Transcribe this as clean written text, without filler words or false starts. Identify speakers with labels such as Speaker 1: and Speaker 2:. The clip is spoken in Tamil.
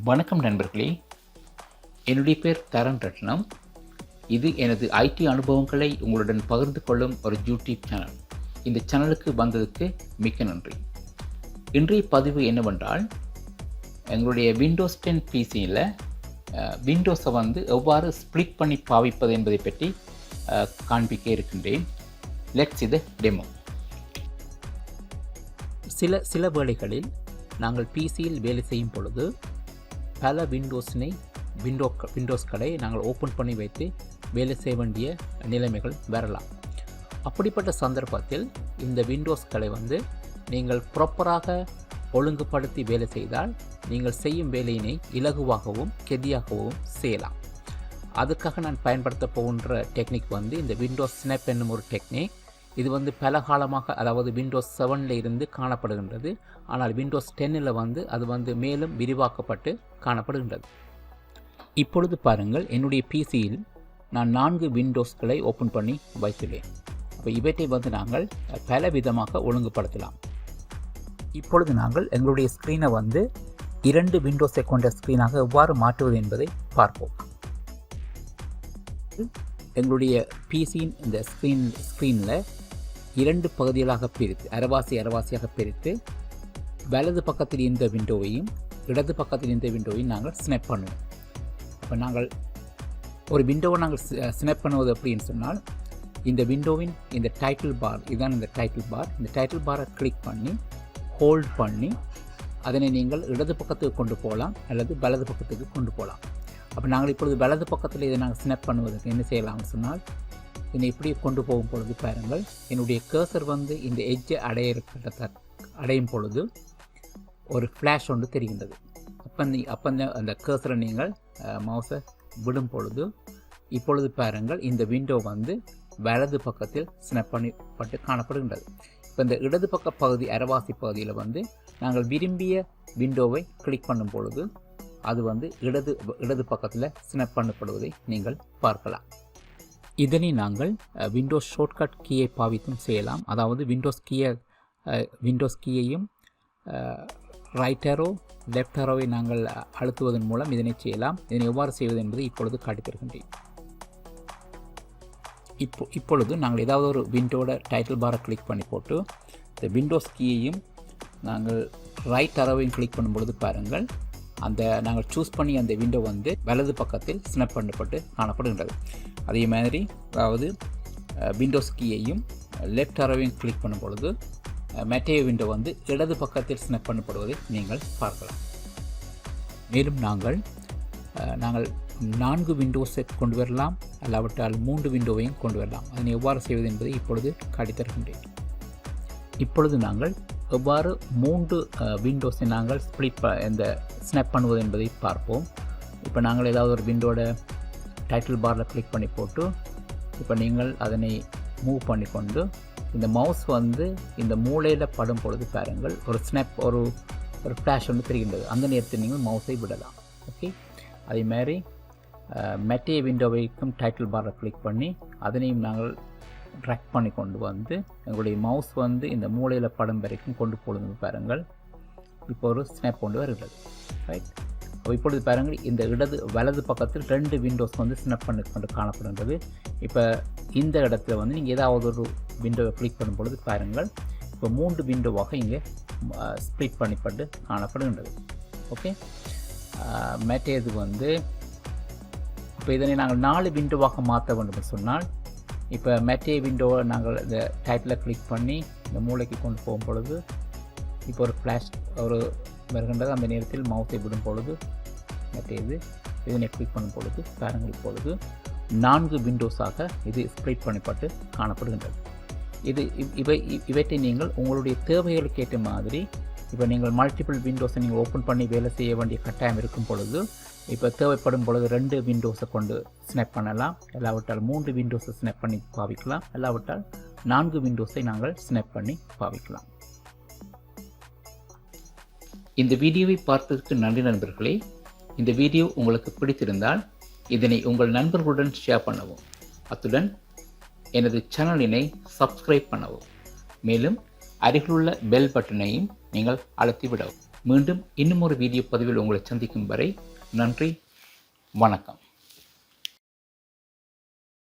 Speaker 1: வணக்கம் நண்பர்களே, என்னுடைய பேர் தரன் ரட்னம். இது எனது ஐடி அனுபவங்களை உங்களுடன் பகிர்ந்து கொள்ளும் ஒரு யூடியூப் சேனல். இந்த சேனலுக்கு வந்ததுக்கு மிக்க நன்றி. இன்றைய பதிவு என்னவென்றால், எங்களுடைய விண்டோஸ் 10 பிசியில் விண்டோஸை எவ்வாறு ஸ்ப்ளிட் பண்ணி பாவிப்பது என்பதை பற்றி காண்பிக்க இருக்கின்றேன். லெட்ஸ் இது டெமோ. சில வேளைகளில் நாங்கள் பிசியில் வேலை செய்யும் பொழுது பல விண்டோஸ்களை நாங்கள் ஓப்பன் பண்ணி வைத்து வேலை செய்ய வேண்டிய நிலைமைகள் வரலாம். அப்படிப்பட்ட சந்தர்ப்பத்தில் இந்த விண்டோஸ்களை நீங்கள் ப்ராப்பராக ஒழுங்குபடுத்தி வேலை செய்தால் நீங்கள் செய்யும் வேலையினை இலகுவாகவும் கெதியாகவும் செய்யலாம். அதுக்காக நான் பயன்படுத்த போகின்ற டெக்னிக் இந்த விண்டோஸ் ஸ்னாப் என்னும் ஒரு டெக்னிக். இது பல காலமாக, அதாவது விண்டோஸ் 7 இருந்து காணப்படுகின்றது. ஆனால் விண்டோஸ் 10 அது மேலும் விரிவாக்கப்பட்டு காணப்படுகின்றது. இப்பொழுது பாருங்கள், என்னுடைய பிசியில் நான் 4 விண்டோஸ்களை ஓப்பன் பண்ணி வைத்துள்ளேன். அப்போ இவற்றை நாங்கள் பல விதமாக ஒழுங்குபடுத்தலாம். இப்பொழுது நாங்கள் எங்களுடைய ஸ்க்ரீனை 2 விண்டோஸை கொண்ட ஸ்க்ரீனாக எவ்வாறு மாற்றுவது என்பதை பார்ப்போம். எங்களுடைய பிசியின் இந்த ஸ்க்ரீனில் 2 பகுதிகளாக பிரித்து, அரவாசியாக பிரித்து, வலது பக்கத்தில் இந்த விண்டோவையும் இடது பக்கத்தில் இந்த விண்டோவையும் நாங்கள் ஸ்னாப் பண்ணுவோம். அப்போ நாங்கள் ஒரு விண்டோவை ஸ்னாப் பண்ணுவது அப்படின்னு சொன்னால், இந்த விண்டோவின் இந்த டைட்டில் பார், இதுதான் இந்த டைட்டில் பார். இந்த டைட்டில் பாரை கிளிக் பண்ணி ஹோல்ட் பண்ணி அதனை நீங்கள் இடது பக்கத்துக்கு கொண்டு போகலாம் அல்லது வலது பக்கத்துக்கு கொண்டு போகலாம். அப்போ நாங்கள் இப்பொழுது வலது பக்கத்தில் இதை நாங்கள் ஸ்னாப் பண்ணுவதற்கு என்ன செய்யலாம்னு சொன்னால், என்னை இப்படி கொண்டு போகும் பொழுது பாருங்கள், என்னுடைய கர்சர் இந்த எட்ஜை அடையும் பொழுது ஒரு ஃப்ளாஷ் ஒன்று தெரிகின்றது. அப்போ அந்த கர்சரை நீங்கள் மவுஸை விடும் பொழுது இப்பொழுது பாருங்கள், இந்த விண்டோ வலது பக்கத்தில் ஸ்னாப் பண்ணப்பட்டு காணப்படுகின்றது. இப்போ இந்த இடது பக்க பகுதி, அரவாசி பகுதியில் நாங்கள் விரும்பிய விண்டோவை கிளிக் பண்ணும் பொழுது அது இடது பக்கத்தில் ஸ்னாப் பண்ணப்படுவதை நீங்கள் பார்க்கலாம். இதனை நாங்கள் விண்டோஸ் ஷார்ட்கட் கீயை பாவித்தும் செய்யலாம். அதாவது விண்டோஸ் கீயையும் ரைட் ஆரோ லெஃப்ட் ஆரோவை நாங்கள் அழுத்துவதன் மூலம் இதனை செய்யலாம். இதனை எவ்வாறு செய்வது என்பதை இப்பொழுது காட்டித்தருகின்றேன். இப்பொழுது நாங்கள் ஏதாவது ஒரு விண்டோட டைட்டில் பாரை கிளிக் பண்ணி போட்டு இந்த விண்டோஸ் கீயையும் நாங்கள் ரைட் ஆரோவையும் கிளிக் பண்ணும் பொழுது பாருங்கள், நாங்கள் சூஸ் பண்ணி அந்த விண்டோ வலது பக்கத்தில் ஸ்னாப் பண்ணப்பட்டு காணப்படுகின்றது. அதே மாதிரி, அதாவது விண்டோஸ் கீயையும் லெஃப்ட் ஆரோவையும் கிளிக் பண்ணும் பொழுது மற்ற விண்டோ இடது பக்கத்தில் ஸ்னாப் பண்ணப்படுவதை நீங்கள் பார்க்கலாம். மேலும் நாங்கள் 4 விண்டோஸை கொண்டு வரலாம், அல்லாவிட்டால் 3 விண்டோவையும் கொண்டு வரலாம். அதனை எவ்வாறு செய்வது என்பதை இப்பொழுது காட்டித்தருகின்றேன். இப்பொழுது நாங்கள் எவ்வாறு 3 விண்டோஸை நாங்கள் இந்த ஸ்னாப் பண்ணுவது என்பதை பார்ப்போம். இப்போ நாங்கள் ஏதாவது ஒரு விண்டோட டைட்டில் பாரில் கிளிக் பண்ணி போட்டு இப்போ நீங்கள் அதனை மூவ் பண்ணி கொண்டு இந்த மவுஸ் இந்த மூலையில் படும் பொழுது பாருங்கள், ஒரு ஸ்னாப் ஒரு ஃப்ளாஷ் தெரிகின்றது. அந்த நேரத்தில் நீங்கள் மவுஸை விடலாம். ஓகே, அதே மாதிரி மெட்டே விண்டோவைக்கும் டைட்டில் பாரில் கிளிக் பண்ணி அதனையும் நாங்கள் ட்ராக் பண்ணி கொண்டு எங்களுடைய மவுஸ் இந்த மூலையில் படம் வரைக்கும் கொண்டு போடுங்க பாருங்கள். இப்போ ஒரு ஸ்னாப் கொண்டு வருகிறது. ரைட், அப்போ இப்பொழுது பாருங்கள், இந்த வலது பக்கத்தில் 2 விண்டோஸ் ஸ்னாப் பண்ணி கொண்டு காணப்படுகின்றது. இப்போ இந்த இடத்துல நீங்கள் ஏதாவது ஒரு விண்டோவை கிளிக் பண்ணும் பொழுது பாருங்கள், இப்போ 3 விண்டோவாக இங்கே ஸ்ப்ளிட் பண்ணிப்பட்டு காணப்படுகின்றது. ஓகே, மற்றது இப்போ இதனை நாங்கள் 4 விண்டோவாக மாற்ற வேண்டும் சொன்னால், இப்போ மற்ற விண்டோவை நாங்கள் இந்த டைட்டில் கிளிக் பண்ணி இந்த மூளைக்கு கொண்டு போகும் பொழுது இப்போ ஒரு ஃப்ளாஷ் வருகின்றது. அந்த நேரத்தில் மவுஸை விடும் பொழுது மற்றது இதனை கிளிக் பண்ணும் பொழுது பாருங்கள், இப்பொழுது 4 விண்டோஸாக இது ஸ்ப்ளிட் பண்ணப்பட்டு காணப்படுகின்றது. இவற்றை நீங்கள் உங்களுடைய தேவைகளுக்கு ஏற்ற மாதிரி, இப்போ நீங்கள் மல்டிபிள் விண்டோஸை நீங்கள் ஓப்பன் பண்ணி வேலை செய்ய வேண்டிய கட்டாயம் இருக்கும் பொழுது, இப்போ தேவைப்படும் பொழுது 2 விண்டோஸை கொண்டு ஸ்னாப் பண்ணலாம், இல்லாவிட்டால் 3 விண்டோஸை ஸ்னாப் பண்ணி பாவிக்கலாம், இல்லாவிட்டால் 4 விண்டோஸை நாங்கள் ஸ்னாப் பண்ணி பாவிக்கலாம். இந்த வீடியோவை பார்த்ததற்கு நன்றி நண்பர்களே. இந்த வீடியோ உங்களுக்கு பிடித்திருந்தால் இதனை உங்கள் நண்பர்களுடன் ஷேர் பண்ணவும். அத்துடன் எனது சேனலினை சப்ஸ்கிரைப் பண்ணவும். மேலும் அருகிலுள்ள பெல் பட்டனையும் நீங்கள் அழுத்தி விடவும். மீண்டும் இன்னும் ஒரு வீடியோ பதிவில் உங்களை சந்திக்கும் வரை நன்றி, வணக்கம்.